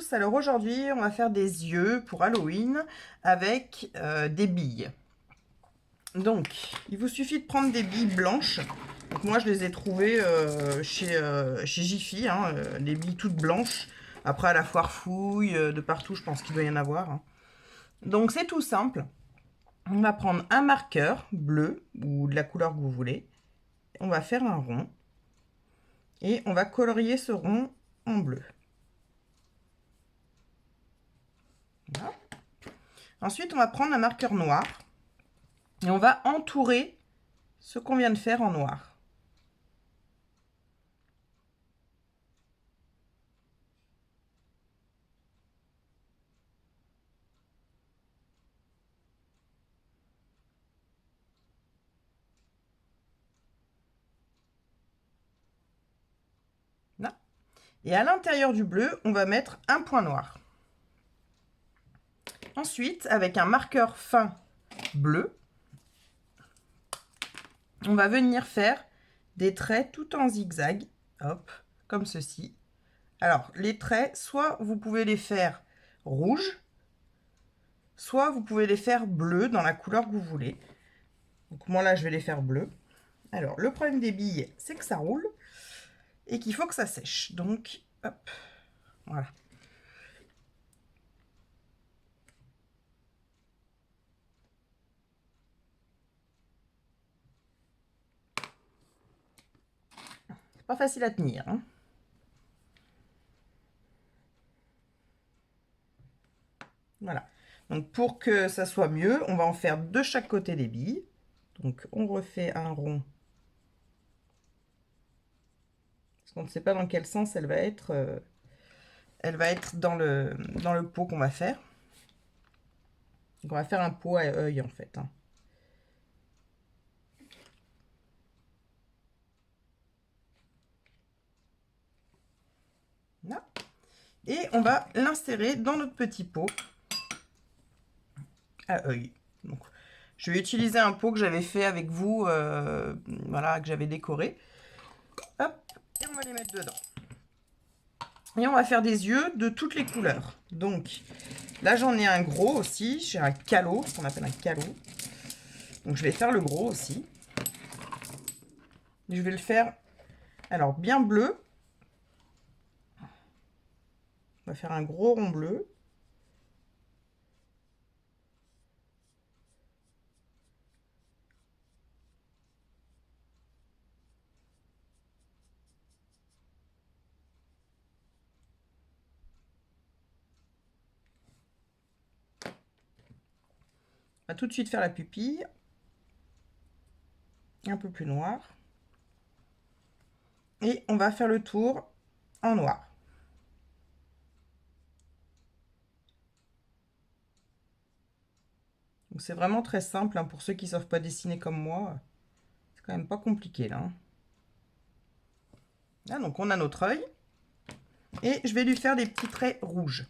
tous, alors aujourd'hui on va faire des yeux pour Halloween avec des billes. Donc il vous suffit de prendre des billes blanches. Donc, moi je les ai trouvées chez Jiffy, hein, des billes toutes blanches. Après à la foire fouille, de partout je pense qu'il doit y en avoir. Hein. Donc c'est tout simple. On va prendre un marqueur bleu ou de la couleur que vous voulez. On va faire un rond. Et on va colorier ce rond en bleu. Voilà. Ensuite, on va prendre un marqueur noir et on va entourer ce qu'on vient de faire en noir. Là. Et à l'intérieur du bleu, on va mettre un point noir. Ensuite, avec un marqueur fin bleu, on va venir faire des traits tout en zigzag, hop, comme ceci. Alors, les traits, soit vous pouvez les faire rouges, soit vous pouvez les faire bleus dans la couleur que vous voulez. Donc moi là, je vais les faire bleus. Alors, le problème des billes, c'est que ça roule et qu'il faut que ça sèche. Donc, hop, voilà. C'est pas facile à tenir. Hein. Voilà. Donc, pour que ça soit mieux, on va en faire de chaque côté des billes. Donc, on refait un rond. Parce qu'on ne sait pas dans quel sens elle va être dans le pot qu'on va faire. Donc, on va faire un pot à œil, en fait. Hein. Là. Et on va l'insérer dans notre petit pot à œil. Donc, je vais utiliser un pot que j'avais fait avec vous, voilà, que j'avais décoré. Hop, et on va les mettre dedans. Et on va faire des yeux de toutes les couleurs. Donc, là, j'en ai un gros aussi. J'ai un calot, ce qu'on appelle un calot. Donc, je vais faire le gros aussi. Je vais le faire, alors, bien bleu. On va faire un gros rond bleu. On va tout de suite faire la pupille. Un peu plus noir. Et on va faire le tour en noir. Donc c'est vraiment très simple, hein, pour ceux qui ne savent pas dessiner comme moi. C'est quand même pas compliqué là. Hein. Là, donc on a notre œil. Et je vais lui faire des petits traits rouges.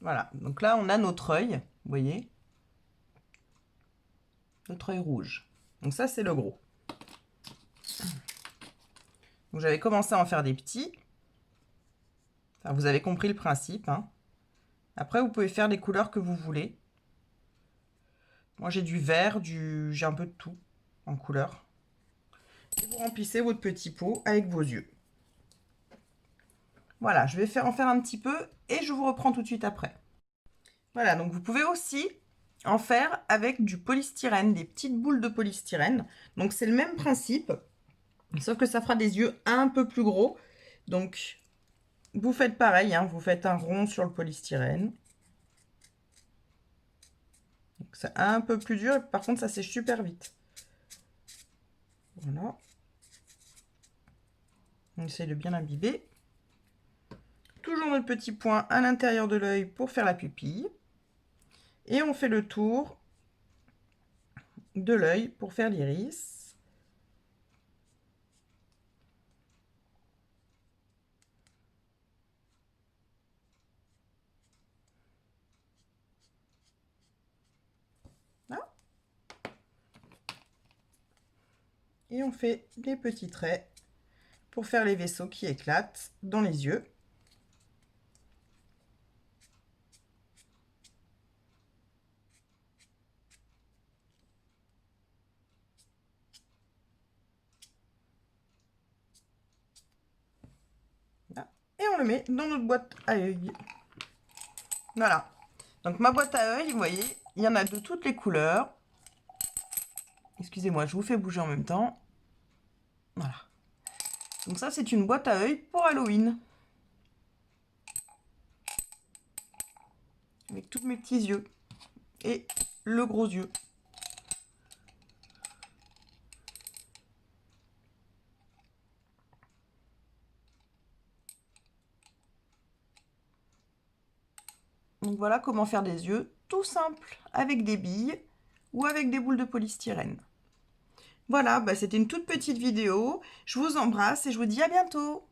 Voilà, donc là on a notre œil, vous voyez, notre œil rouge. Donc ça c'est le gros. Donc j'avais commencé à en faire des petits. Enfin, vous avez compris le principe. Hein. Après vous pouvez faire les couleurs que vous voulez. Moi j'ai du vert, j'ai un peu de tout en couleur. Et vous remplissez votre petit pot avec vos yeux. Voilà, je vais en faire un petit peu et je vous reprends tout de suite après. Voilà, donc vous pouvez aussi en faire avec du polystyrène, des petites boules de polystyrène. Donc c'est le même principe, sauf que ça fera des yeux un peu plus gros. Donc vous faites pareil, hein, vous faites un rond sur le polystyrène. C'est un peu plus dur, par contre ça sèche super vite. Voilà. On essaye de bien l'imbiber. Toujours notre petit point à l'intérieur de l'œil pour faire la pupille. Et on fait le tour de l'œil pour faire l'iris. Là. Et on fait des petits traits pour faire les vaisseaux qui éclatent dans les yeux. Et on le met dans notre boîte à œil. Voilà. Donc ma boîte à œil, vous voyez, il y en a de toutes les couleurs. Excusez-moi, je vous fais bouger en même temps. Voilà. Donc ça, c'est une boîte à œil pour Halloween. Avec tous mes petits yeux. Et le gros yeux. Donc voilà comment faire des yeux tout simples avec des billes ou avec des boules de polystyrène. Voilà, bah c'était une toute petite vidéo. Je vous embrasse et je vous dis à bientôt.